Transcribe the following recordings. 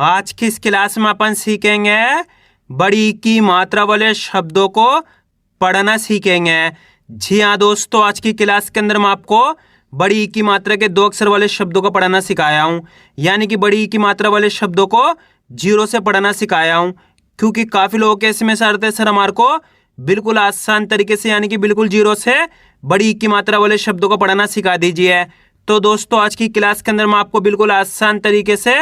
आज की इस क्लास में अपन सीखेंगे बड़ी की मात्रा वाले शब्दों को पढ़ना सीखेंगे। जी हाँ दोस्तों, आज की क्लास के अंदर मैं आपको बड़ी की मात्रा के 2 अक्षर वाले शब्दों को पढ़ना सिखाया हूँ, यानी कि बड़ी की मात्रा वाले शब्दों को 0 से पढ़ना सिखाया हूँ। क्योंकि काफ़ी लोगों के इसमें सर हमारे को बिल्कुल आसान तरीके से यानी कि बिल्कुल 0 से बड़ी की मात्रा वाले शब्दों को पढ़ना सिखा दीजिए। तो दोस्तों, आज की क्लास के अंदर मैं आपको बिल्कुल आसान तरीके से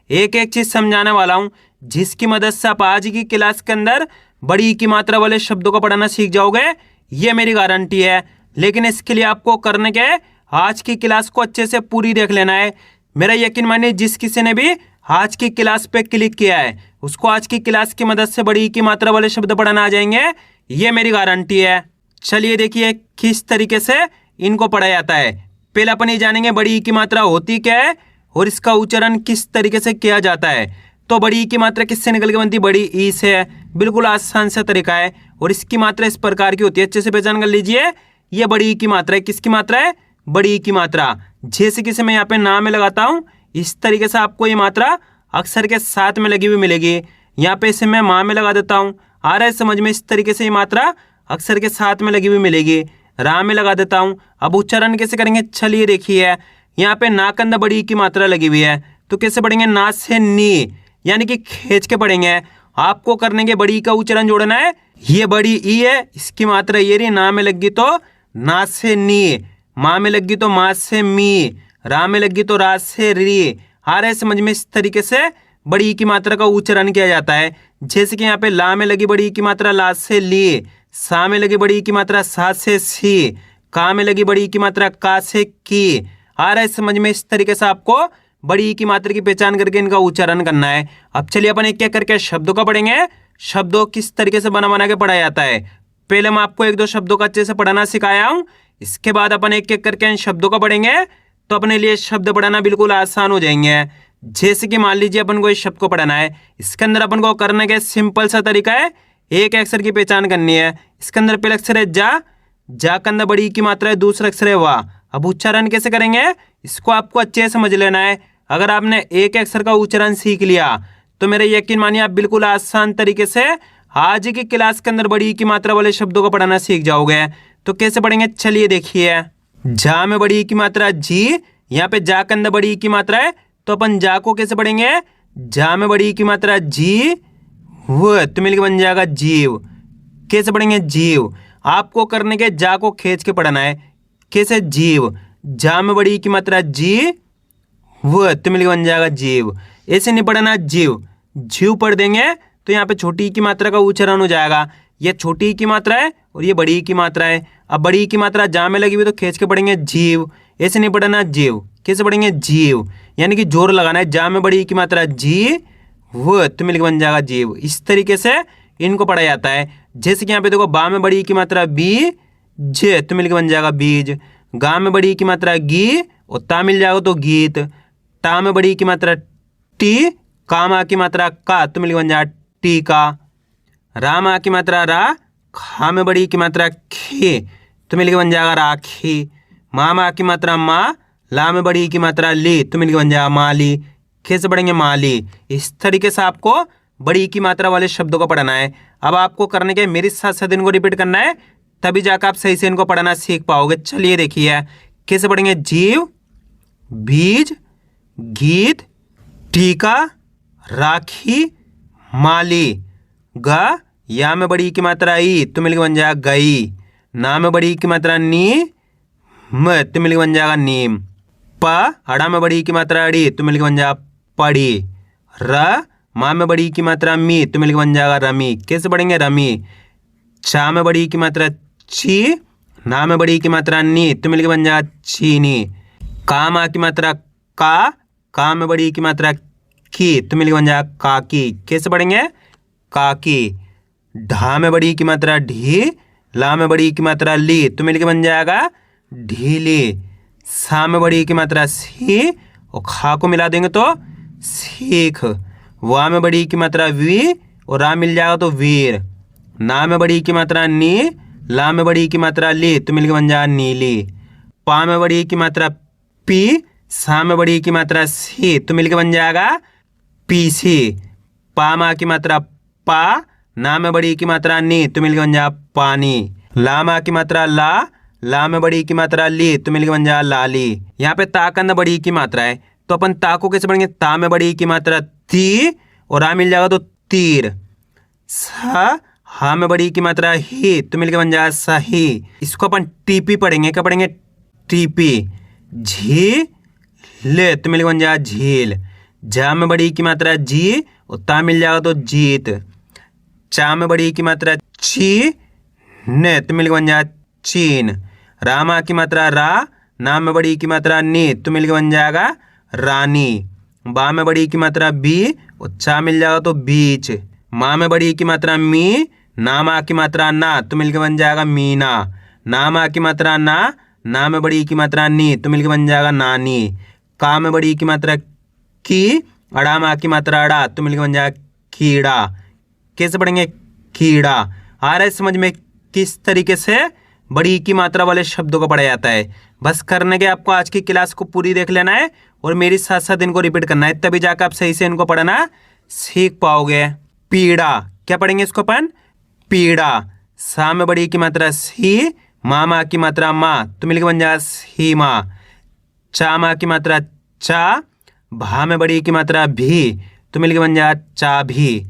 एक एक चीज़ समझाने वाला हूँ, जिसकी मदद से आप आज की क्लास के अंदर बड़ी की मात्रा वाले शब्दों को पढ़ना सीख जाओगे, ये मेरी गारंटी है। लेकिन इसके लिए आपको करने के आज की क्लास को अच्छे से पूरी देख लेना है। मेरा यकीन मानिए, जिस किसी ने भी आज की क्लास पे क्लिक किया है उसको आज की क्लास की मदद से बड़ी की मात्रा वाले शब्द पढ़ना आ जाएंगे, ये मेरी गारंटी है। चलिए देखिए किस तरीके से इनको पढ़ा जाता है। पहले अपन ये जानेंगे बड़ी की मात्रा होती क्या है और इसका उच्चारण किस तरीके से किया जाता है। तो बड़ी की मात्रा किससे निकल के बनती है? बड़ी ई से। बिल्कुल आसान सा तरीका है और इसकी मात्रा इस प्रकार की होती है, अच्छे से पहचान कर लीजिए। ये बड़ी की मात्रा है। किसकी मात्रा है? बड़ी की मात्रा। जैसे कि मैं यहाँ पे नाम में लगाता हूँ, इस तरीके से आपको ये मात्रा अक्षर के साथ में लगी हुई मिलेगी। यहाँ पे इसे मैं माँ में लगा देता हूँ, आ रहा है समझ में? इस तरीके से ये मात्रा अक्षर के साथ में लगी हुई मिलेगी। रा में लगा देता हूँ। अब उच्चारण कैसे करेंगे? चलिए देखिए, यहाँ पे ना के अंदर बड़ी की मात्रा लगी हुई है, तो कैसे पढ़ेंगे? ना से नी, यानी कि खींच के पढ़ेंगे। आपको करने के बड़ी का उच्चारण जोड़ना है। ये बड़ी ई है, इसकी मात्रा ये रही। ना में लगी तो ना से नी, माँ में लगी तो माँ से मी, रा में लगी तो रा से री। आ रहा है समझ में? इस तरीके से बड़ी की मात्रा का उच्चारण किया जाता है। जैसे कि यहाँ पे ला में लगी बड़ी की मात्रा ला से ली, सा में लगी बड़ी की मात्रा सा से सी, का में लगी बड़ी की मात्रा का से की। आ रहा है समझ में? इस तरीके से आपको बड़ी की मात्रा की पहचान करके इनका उच्चारण करना है। अब चलिए अपन एक एक करके शब्दों का पढ़ेंगे। शब्दों किस तरीके से बना के पढ़ा जाता है। पहले मैं आपको 1-2 शब्दों का अच्छे से पढ़ाना सिखाया हूँ, इसके बाद अपन एक एक करके इन शब्दों का पढ़ेंगे, तो अपने लिए शब्द पढ़ाना बिल्कुल आसान हो जाएंगे। जैसे कि मान लीजिए अपन को इस शब्द को पढ़ना है, इसके अंदर अपन को करने का सिंपल सा तरीका है, एक अक्षर की पहचान करनी है। इसके अंदर पहला अक्षर है जा, जा के अंदर बड़ी की मात्रा है, दूसरा अक्षर है वाह। अब उच्चारण कैसे करेंगे इसको आपको अच्छे से समझ लेना है। अगर आपने एक अक्षर का उच्चारण सीख लिया तो मेरा यकीन मानिए आप बिल्कुल आसान तरीके से आज की क्लास के अंदर बड़ी की मात्रा वाले शब्दों को पढ़ना सीख जाओगे। तो कैसे पढ़ेंगे? चलिए देखिए, जा में बड़ी की मात्रा जी, यहाँ पे जा के अंदर बड़ी की मात्रा है, तो अपन जा को कैसे पढ़ेंगे? जा में बड़ी की मात्रा जी वो, तो मिलकर बन जाएगा जीव। कैसे पढ़ेंगे? जीव। आपको करने के जा को खींच के पढ़ना है। कैसे? जीव। जा में बड़ी की मात्रा जी वो, तो मिलकर बन जाएगा जीव। ऐसे नहीं पढ़ना जीव, जीव पढ़ देंगे तो यहाँ पे छोटी की मात्रा का उच्चारण हो जाएगा। ये छोटी की मात्रा है और ये बड़ी की मात्रा है। अब बड़ी की मात्रा जा में लगी हुई तो खींच के पढ़ेंगे जीव। ऐसे नहीं पढ़ना जीव। कैसे पढ़ेंगे? जीव, यानी कि जोर लगाना है। जा में बड़ी की मात्रा जी वो, तो मिलकर बन जाएगा जीव। इस तरीके से इनको पढ़ा जाता है। जैसे कि यहाँ पे देखो, बा में बड़ी की मात्रा बी जे, तो मिलकर बन जाएगा बीज। गा में बड़ी की मात्रा गी और ता मिल जाएगा तो गीत। टा में बड़ी की मात्रा टी, का मा की मात्रा का, तो मिलकर बन जाएगा टीका। रा मा की मात्रा रा, खा में बड़ी की मात्रा खी, तो मिलकर बन जाएगा राखी। मा की मात्रा माँ, ला में बड़ी की मात्रा ली, तो मिलकर बन जाएगा माली। कैसे पढ़ेंगे? माली। इस तरीके से आपको बड़ी की मात्रा वाले शब्दों को पढ़ना है। अब आपको करने के मेरे साथ साथ इनको रिपीट करना है, तभी जाकर आप सही से इनको पढ़ना सीख पाओगे। चलिए देखिए कैसे पढ़ेंगे। जीव, बीज, गीत, टीका, राखी, माली। ग, या में बड़ी की मात्रा ई, तो मिलकर बन जाएगा गई। ना में बड़ी की मात्रा नी म, तो मिलकर बन जाएगा नीम। प, अड़ा में बड़ी की मात्रा अड़ी, तो मिलकर बन जाएगा पड़ी। र, माँ में बड़ी की मात्रा मी, तो मिलकर बन जाएगा रमी। कैसे पढ़ेंगे? रमी। चा में बड़ी की मात्रा ची, ना में बड़ी की मात्रा नी, तो मिलकर बन जाएगा चीनी। का मा की मात्रा का में बड़ी की मात्रा की, तो मिलकर बन जाएगा काकी। कैसे पढ़ेंगे? काकी। ढा में बड़ी की मात्रा ढी, ला में बड़ी की मात्रा ली, तो मिलकर बन जाएगा ढीली। सा में बड़ी की मात्रा सी और खा को मिला देंगे तो सीख। वा में बड़ी की मात्रा वी और रा मिल जाएगा तो वीर। ना में बड़ी की मात्रा नी, ला में बड़ी की मात्रा ली, तो मिलकर बन जाएगा नीली। पा में बड़ी की मात्रा पी, सा में बड़ी की मात्रा सी, तो मिलकर बन जाएगा पीसी। पा मा की मात्रा पा, ना में बड़ी की मात्रा नी, तो मिलके बन जा पानी। ला मा की मात्रा ला, ला में बड़ी की मात्रा ली, तो मिलके बन जा लाली। यहाँ पे ता के अंदर बड़ी की मात्रा है, तो अपन ता को कैसे पढ़ेंगे? ता में बड़ी की मात्रा ती, और आ मिल जाएगा तो तीर। सा, हा में बड़ी की मात्रा ही, तो मिलके बन जाएगा सही। इसको अपन टीपी पढ़ेंगे, क्या पढ़ेंगे? टीपी। झी ले, तो मिलके बन जाएगा झील। झा में बड़ी की मात्रा जी, और ता मिल जाएगा तो जीत। चा में बड़ी की मात्रा ची, ने, तो मिलके बन जाएगा चीन। रामा की मात्रा रा, ना में बड़ी की मात्रा नी, तो मिलके बन जाएगा रानी। बा में बड़ी की मात्रा बी, और चा मिल जाएगा तो बीच। माँ में बड़ी की मात्रा मी, ना मा की मात्रा ना, तो मिलके बन जाएगा मीना। ना मा की मात्रा ना में बड़ी की मात्रा नी, तो मिलके बन जाएगा नानी। का में बड़ी की मात्रा की, अड़ा मा की मात्रा अड़ा, तो मिलके बन जाएगा कीड़ा। कैसे पढ़ेंगे? कीड़ा। आ रहा है समझ में किस तरीके से बड़ी की मात्रा वाले शब्दों को पढ़ा जाता है? बस करने के आपको आज की क्लास को पूरी देख लेना है और मेरे साथ साथ इनको रिपीट करना है, तभी जाकर आप सही से इनको पढ़ना सीख पाओगे। पीड़ा, क्या पढ़ेंगे इसको अपन? पीड़ा। सा में बड़ी की मात्रा सी, मा की मात्रा माँ, तो मिलके बन जाएगा सीमा। चा मा की मात्रा चा, भा में बड़ी की मात्रा भी, तो मिलके बन जाएगा चाभी।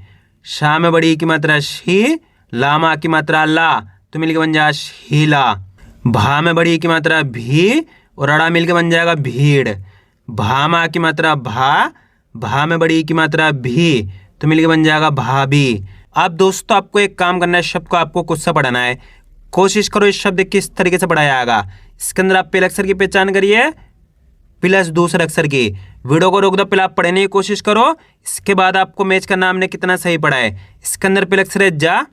शा में बड़ी की मात्रा शी, लामा की मात्रा ला, तो मिलके बन जाएगा शीला। भा में बड़ी की मात्रा भी, और अड़ा मिलके बन जाएगा भीड़। भामा की मात्रा भा में बड़ी की मात्रा भी, तो मिलके बन जाएगा भाभी। अब दोस्तों आपको एक काम करना है, शब्द को आपको खुद से पढ़ना है। कोशिश करो इस शब्द किस तरीके से पढ़ाया जाएगा। इसके अंदर आप पहले अक्षर की पहचान करिए प्लस दूसरे अक्षर की। वीडियो को रोक दो, पहले आप पढ़ने की कोशिश करो, इसके बाद आपको मैच करना हमने कितना सही पढ़ा है। इसके अंदर पहले अक्षर है जा,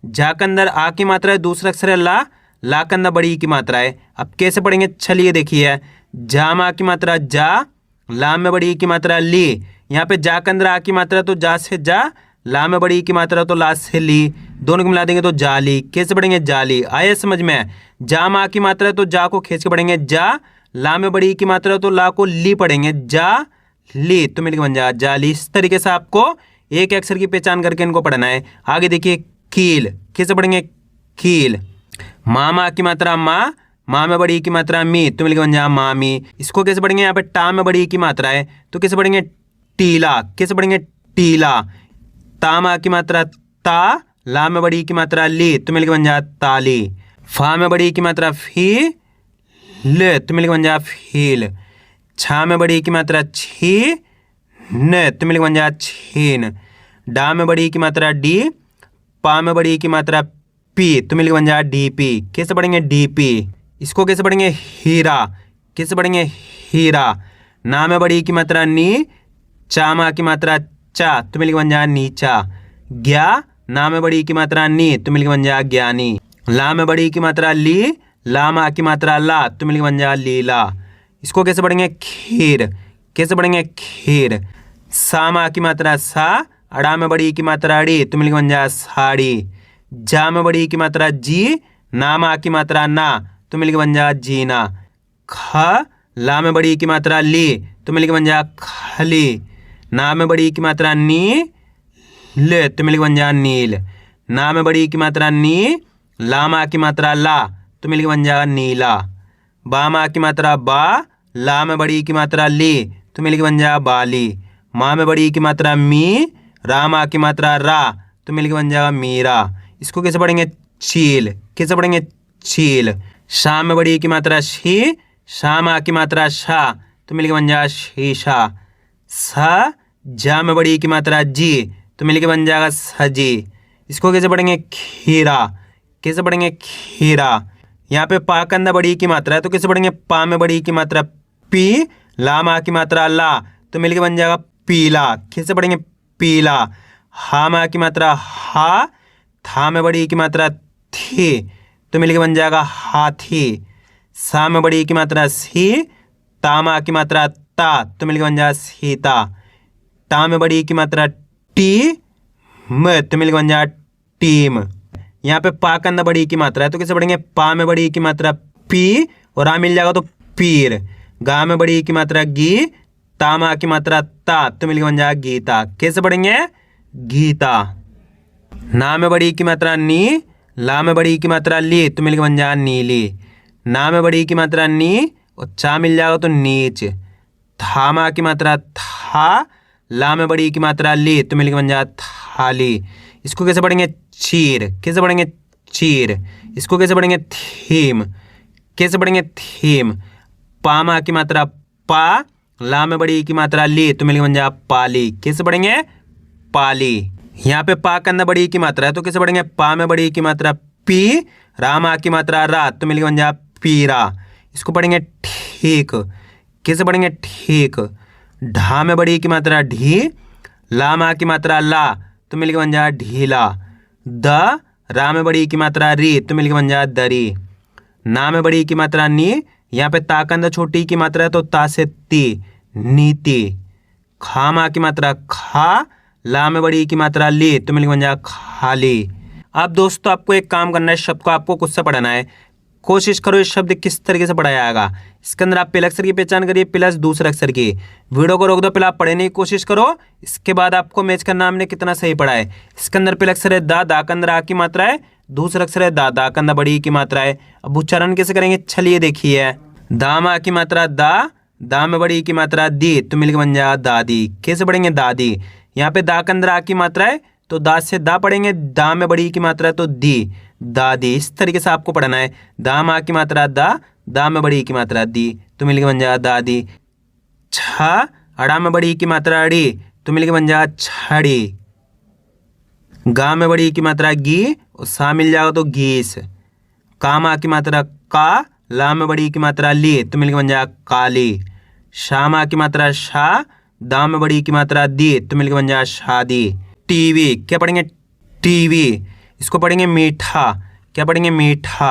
जा के अंदर आ की मात्रा है, दूसरा अक्षर है ला, ला के अंदर बड़ी की मात्रा है। अब कैसे पढ़ेंगे चलिए देखिए। जा मा की मात्रा जा, ला में बड़ी की मात्रा ली। यहाँ पे जा के अंदर आ की मात्रा तो जा से जा, ला में बड़ी की मात्रा तो ला से ली, दोनों को मिला देंगे तो जाली। कैसे पढ़ेंगे? जाली। आया समझ में? जा मा की मात्रा तो जा को खींच के पढ़ेंगे जा, ला में बड़ी की मात्रा तो ला को ली पढ़ेंगे जा ली, तो मिलकर बन जाएगा जाली। इस तरीके से आपको एक अक्षर की पहचान करके इनको पढ़ना है। आगे देखिए कील, कैसे पढ़ेंगे? कील। मामा की मात्रा माँ में बड़ी की मात्रा मी, तो मिलकर बन जाएगा मामी। इसको कैसे पढ़ेंगे? यहाँ पे टा में बड़ी की मात्रा है, तो कैसे पढ़ेंगे? टीला। कैसे पढ़ेंगे? टीला। तामा की मात्रा ता, ला में बड़ी की मात्रा ली, तो मिलकर बन जाएगा ताली। फा में बड़ी की मात्रा फी, ले, तो मिलकर बन जाएगा फील। छा में बड़ी की मात्रा छी, न, तो मिलकर बन जाएगा छीन। डा में बड़ी की मात्रा डी, पा में बड़ी की मात्रा पी, तो मिलकर बन जाएगा डीपी। कैसे पढ़ेंगे? डीपी। इसको कैसे पढ़ेंगे? हीरा। कैसे पढ़ेंगे? हीरा। ना में बड़ी की मात्रा नी, चा मा की मात्रा चा, तो मिलकर बन जाएगा नीचा। ज्ञा, ना में बड़ी की मात्रा नी, तो मिलकर बन जाएगा ज्ञानी। ला में बड़ी की मात्रा ली, ला मा की मात्रा ला, तो मिलकर बन जाएगा लीला। इसको कैसे पढ़ेंगे? खीर। कैसे पढ़ेंगे? खीर। सा मा की मात्रा सा, अड़ा में बड़ी की मात्रा अड़ी, तो मिलकर बन जाएगा साड़ी। जा में बड़ी की मात्रा जी, ना मा की मात्रा ना, तो मिलकर बन जाएगा जीना। ख, ला में बड़ी की मात्रा ली, तो मिलकर बन जाएगा खली। ना में बड़ी की मात्रा नी, ले, तो मिलकर बन जाएगा नील। ना में बड़ी की मात्रा नी, ला मा की मात्रा ला, तो मिलकर बन जाएगा नीला। बा मा की मात्रा बा, ला में बड़ी की मात्रा ली, तो मिलकर बन जाएगा बाली। माँ में बड़ी की मात्रा मी, रा मा की मात्रा रा, तो मिलकर बन जाएगा मीरा। इसको कैसे पढ़ेंगे? चील। कैसे पढ़ेंगे? चील। शा में बड़ी की मात्रा शी, शा मा की मात्रा शा, तो मिलकर बन जाएगा शीशा। सा, जा में बड़ी की मात्रा जी, तो मिलकर बन जाएगा सजी। इसको कैसे पढ़ेंगे? खीरा। कैसे पढ़ेंगे? खीरा। यहाँ पे पा के अंदर बड़ी की मात्रा है, तो कैसे पढ़ेंगे? पा में बड़ी की मात्रा पी, ला मा की मात्रा ला, तो मिलकर बन जाएगा पीला। कैसे पढ़ेंगे? पीला। हा मा की मात्रा हा, था में बड़ी की मात्रा थी, तो मिलकर बन जाएगा हाथी। सा में बड़ी की मात्रा सी, ता मा की मात्रा ता, तो मिलकर बन जाएगा सीता। टा में बड़ी की मात्रा टी, म, तो मिलकर बन जाएगा टीम। यहाँ पे पा के अंदर बड़ी की मात्रा है, तो कैसे पढ़ेंगे? पा में बड़ी की मात्रा पी, और आ मिल जाएगा तो पीर। गा में बड़ी की मात्रा गी, तामा की मात्रा ता तो मिल गया बन जाएगा गीता। कैसे पढ़ेंगे? गीता। ना में बड़ी की मात्रा नी, ला में बड़ी की मात्रा ली तो मिल गया बन जाएगा नीली। ना में बड़ी की मात्रा नी और चा मिल जाएगा तो नीच। थामा की मात्रा था, ला में बड़ी की मात्रा ली तो मिल गया बन जाएगा थाली। इसको कैसे पढ़ेंगे? चीर। कैसे पढ़ेंगे? चीर। इसको कैसे पढ़ेंगे? थीम। कैसे पढ़ेंगे? थीम। पामा की मात्रा पा, ला में बड़ी की मात्रा ली तो मिल गया बन जाएगा पाली। कैसे पढ़ेंगे? पाली। यहाँ पे पा के अंदर बड़ी की मात्रा है तो कैसे पढ़ेंगे? पा में बड़ी की मात्रा पी, रामा की मात्रा रा तो मिल गया बन जाएगा पीरा। इसको पढ़ेंगे ठीक। कैसे पढ़ेंगे? ठीक। ढा में बड़ी की मात्रा ढी, ला मा की मात्रा ला तो मिल गया बन जाएगा ढीला। द, रा में बड़ी की मात्रा री तो मिल गया बन जाएगा दरी। ना में बड़ी की मात्रा नी, यहाँ पे ता के अंदर छोटी की मात्रा है तो ता से ती, नीति। खा मा की मात्रा खा, ला में बड़ी की मात्रा ली तो मिल गया बन जाएगा खाली। अब दोस्तों आपको एक काम करना है, इस शब्द को आपको खुद से पढ़ना है। कोशिश करो इस शब्द किस तरीके से पढ़ा जाएगा। इसके अंदर आप पहले अक्षर की पहचान करिए प्लस दूसरे अक्षर की। वीडियो को रोक दो, पहले आप पढ़ने की कोशिश करो, इसके बाद आपको मैच करना हमने कितना सही पढ़ा है। इसके अंदर पहले अक्षर है दा, दा के अंदर आ की मात्रा है। दूसरा अक्षर है दा, दा के अंदर बड़ी की मात्रा है। अब उच्चारण कैसे करेंगे चलिए देखिए। दामा की मात्रा दा, दा में बड़ी की मात्रा दी तो मिलकर बन जाएगा दादी। कैसे पढ़ेंगे? दादी। यहाँ पे दा के अंदर आ की मात्रा है तो दा से दा पढ़ेंगे, दा में बड़ी की मात्रा है तो दी, दादी। इस तरीके से आपको पढ़ना है। दा मा की मात्रा दा, दा में बड़ी की मात्रा दी तो मिलकर बन जाएगा दादी। छ, अड़ा में बड़ी की मात्रा अड़ी तो मिलकर बन जाएगा छड़ी। गा में बड़ी की मात्रा गी और सा मिल जाएगा तो गीस। का मा की मात्रा का, ला में बड़ी की मात्रा ली तो मिलकर बन जाएगा काली। शा मा की मात्रा शा, दा में बड़ी की मात्रा दी तो मिलकर बन जाएगा शादी। टीवी। क्या पढ़ेंगे? टीवी। इसको पढ़ेंगे मीठा। क्या पढ़ेंगे? मीठा।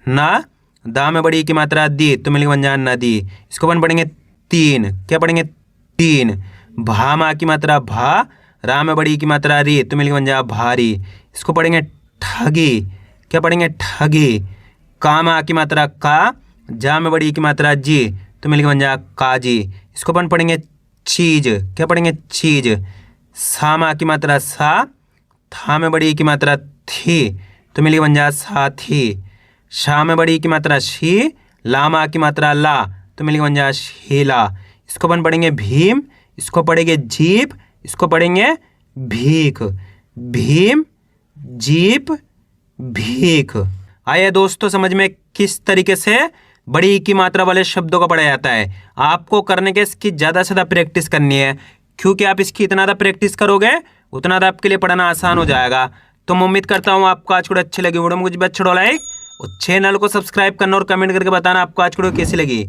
ना, दा में बड़ी की मात्रा दी तो मिलकर बन जाएगा नदी। इसको अपन पढ़ेंगे तीन। क्या पढ़ेंगे? तीन। भा मा की मात्रा भा, रा में बड़ी की मात्रा री तो मिलकर बन जाएगा भारी। इसको पढ़ेंगे ठगी। क्या पढ़ेंगे? ठगी। का मा की मात्रा का, जा में बड़ी की मात्रा जी तो मिलकर बन जाएगा काजी। इसको अपन पढ़ेंगे चीज। क्या पढ़ेंगे? चीज। सा मा की मात्रा सा, था में बड़ी की मात्रा थी तो मिलकर बन जाएगा साथी। शा में बड़ी की मात्रा शी, ला मा की मात्रा ला तो मिलकर बन जाएगा शीला। इसको अपन पढ़ेंगे भीम। इसको पढ़ेंगे जीप। इसको पढ़ेंगे भीख। भीम, जीप, भीख। आइए दोस्तों समझ में किस तरीके से बड़ी की मात्रा वाले शब्दों का पढ़ा जाता है। आपको करने के इसकी ज़्यादा से ज़्यादा प्रैक्टिस करनी है, क्योंकि आप इसकी इतना ज़्यादा प्रैक्टिस करोगे उतना ज़्यादा आपके लिए पढ़ना आसान हो जाएगा। तो मैं उम्मीद करता हूँ आपको आज वीडियो अच्छी लगी। वीडियो में कुछ भी अच्छा लाइक और चैनल को सब्सक्राइब करना और कमेंट करके बताना आपको आज वीडियो कैसी लगी।